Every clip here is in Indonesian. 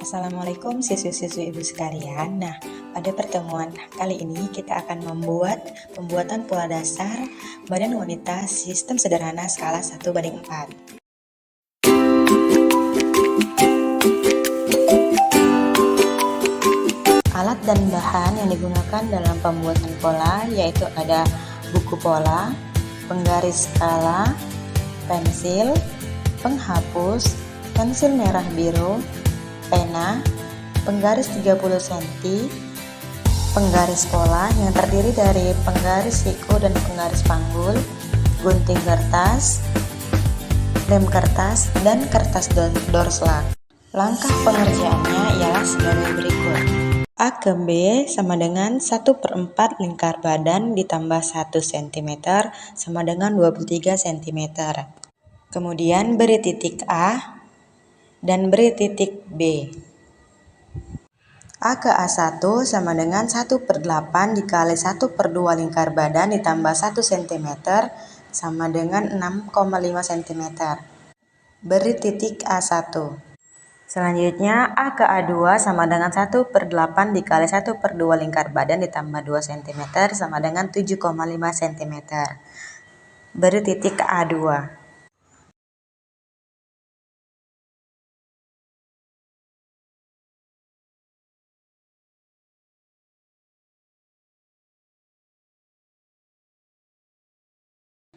Assalamualaikum siswi-siswi ibu sekalian. Nah, pada pertemuan kali ini kita akan membuat pembuatan pola dasar badan wanita sistem sederhana skala 1:4. Alat dan bahan yang digunakan dalam pembuatan pola yaitu ada buku pola, penggaris skala, pensil, penghapus, pensil merah biru, pena, penggaris 30 cm, penggaris pola yang terdiri dari penggaris siku dan penggaris panggul, gunting kertas, lem kertas, dan kertas doorslag. Langkah pengerjaannya ialah sebagai berikut. A ke B sama dengan 1/4 lingkar badan ditambah 1 cm sama dengan 23 cm. Kemudian beri titik A dan beri titik B. A ke A1 sama dengan 1/8 dikali 1/2 lingkar badan ditambah 1 cm sama dengan 6,5 cm. Beri titik A1. Selanjutnya A ke A2 sama dengan 1/8 dikali 1/2 lingkar badan ditambah 2 cm sama dengan 7,5 cm. Beri titik A2.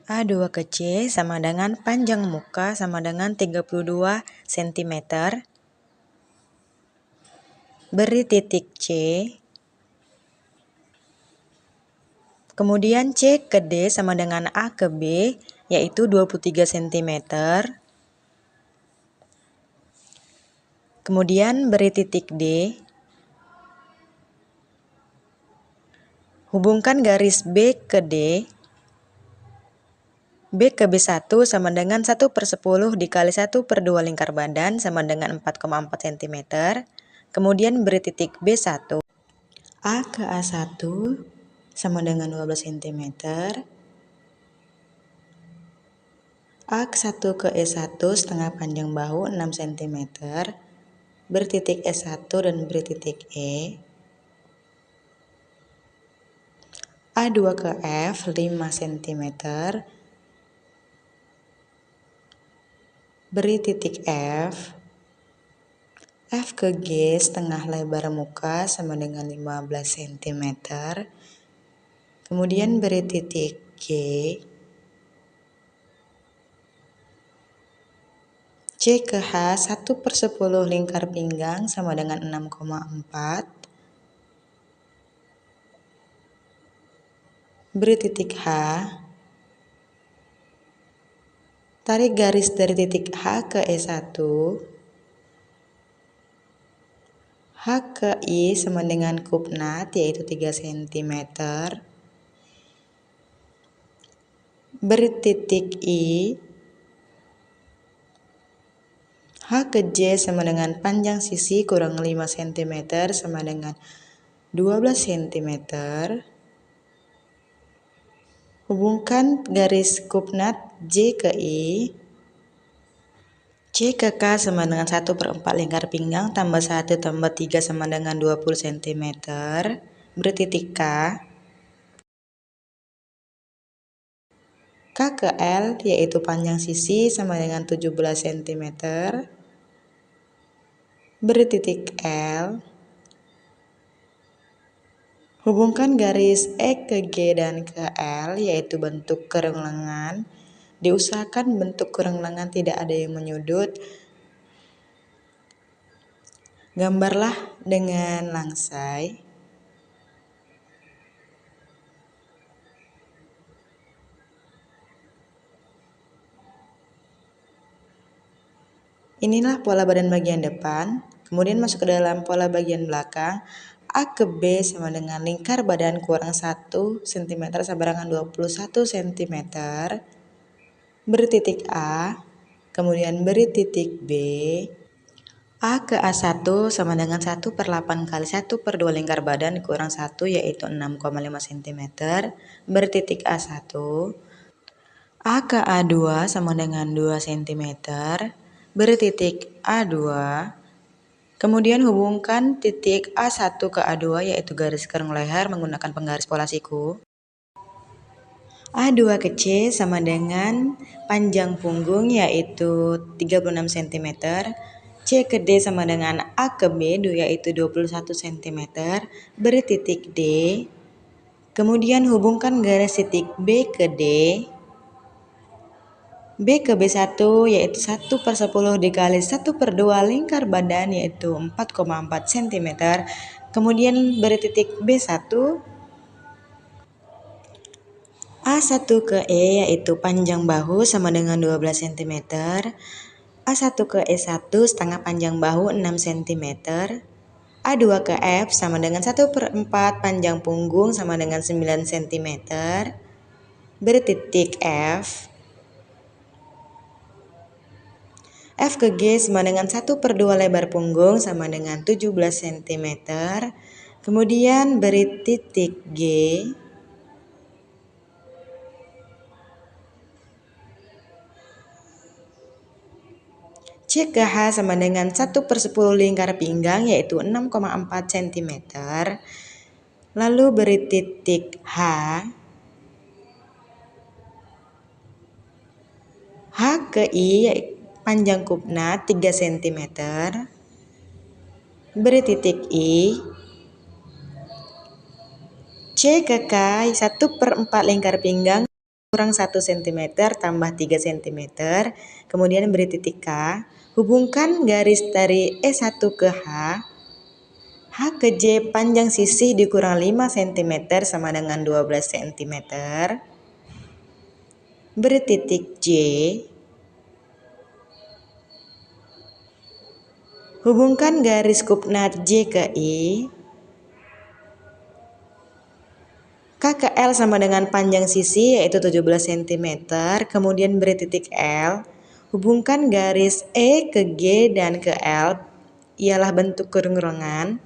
A2 ke C sama dengan panjang muka sama dengan 32 cm. Beri titik C. Kemudian C ke D sama dengan A ke B, yaitu 23 cm. Kemudian beri titik D. Hubungkan garis B ke D. B ke B1 sama dengan 1/10 dikali 1/2 lingkar badan sama dengan 4,4 cm. Kemudian beri titik B1. A ke A1 sama dengan 12 cm. A ke 1 ke E1 setengah panjang bahu 6 cm. Beri titik E1 dan beri titik E. A2 ke F 5 cm. Beri titik F. F ke G setengah lebar muka sama dengan 15 cm. Kemudian beri titik G. C ke H 1/10 lingkar pinggang sama dengan 6,4. Beri titik H. Tarik garis dari titik H ke E1. H ke I sama dengan kupnat yaitu 3 cm. Beri titik I. H ke J sama dengan panjang sisi kurang 5 cm sama dengan 12 cm. Hubungkan garis kupnat J ke I. C ke K sama dengan 1/4 lingkar pinggang tambah 1 tambah 3 sama dengan 20 cm. Beri titik K. K ke L yaitu panjang sisi sama dengan 17 cm. Beri titik L. Hubungkan garis E ke G dan ke L yaitu bentuk kereng lengan. Diusahakan bentuk kereng lengan tidak ada yang menyudut. Gambarlah dengan langsai. Inilah pola badan bagian depan. Kemudian masuk ke dalam pola bagian belakang. A ke B sama dengan lingkar badan kurang 1 cm sama dengan 21 cm. Beri titik A. Kemudian beri titik B. A ke A1 sama dengan 1/8 kali 1/2 lingkar badan kurang 1 yaitu 6,5 cm. Beri titik A1. A ke A2 sama dengan 2 cm. Beri titik A2. Kemudian hubungkan titik A1 ke A2 yaitu garis kerung leher menggunakan penggaris pola siku. A2 ke C sama dengan panjang punggung yaitu 36 cm. C ke D sama dengan A ke B yaitu 21 cm. Beri titik D. Kemudian hubungkan garis titik B ke D. B ke B1 yaitu 1/10 dikali 1/2 lingkar badan yaitu 4,4 cm. Kemudian beri titik B1. A1 ke E yaitu panjang bahu sama dengan 12 cm. A1 ke E1 setengah panjang bahu 6 cm. A2 ke F sama dengan 1/4 panjang punggung sama dengan 9 cm. Beri titik F. F ke G sama dengan 1/2 lebar punggung sama dengan 17 cm. Kemudian beri titik G. C ke H sama dengan 1/10 lingkar pinggang yaitu 6,4 cm. Lalu beri titik H. H ke I panjang kupna 3 cm. Beri titik I. C ke K 1/4 lingkar pinggang kurang 1 cm tambah 3 cm. Kemudian beri titik K. Hubungkan garis dari E1 ke H. H ke J panjang sisih dikurang 5 cm sama dengan 12 cm. Beri titik J. Hubungkan garis kupnat J ke I. K ke L sama dengan panjang sisi yaitu 17 cm. Kemudian beri titik L. Hubungkan garis E ke G dan ke L ialah bentuk kurung lengan.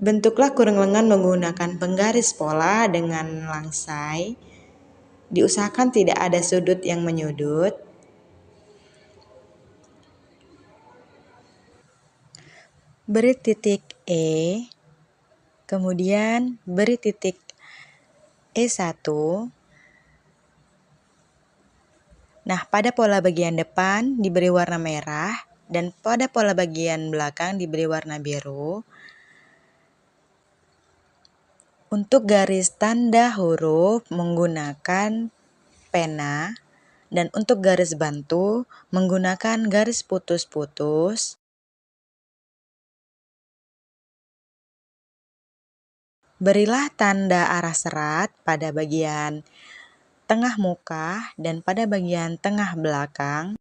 Bentuklah kurung lengan menggunakan penggaris pola dengan langsai. Diusahakan tidak ada sudut yang menyudut. Beri titik E. Kemudian beri titik E1. Nah, pada pola bagian depan diberi warna merah dan pada pola bagian belakang diberi warna biru. Untuk garis tanda huruf menggunakan pena dan untuk garis bantu menggunakan garis putus-putus. Berilah tanda arah serat pada bagian tengah muka dan pada bagian tengah belakang.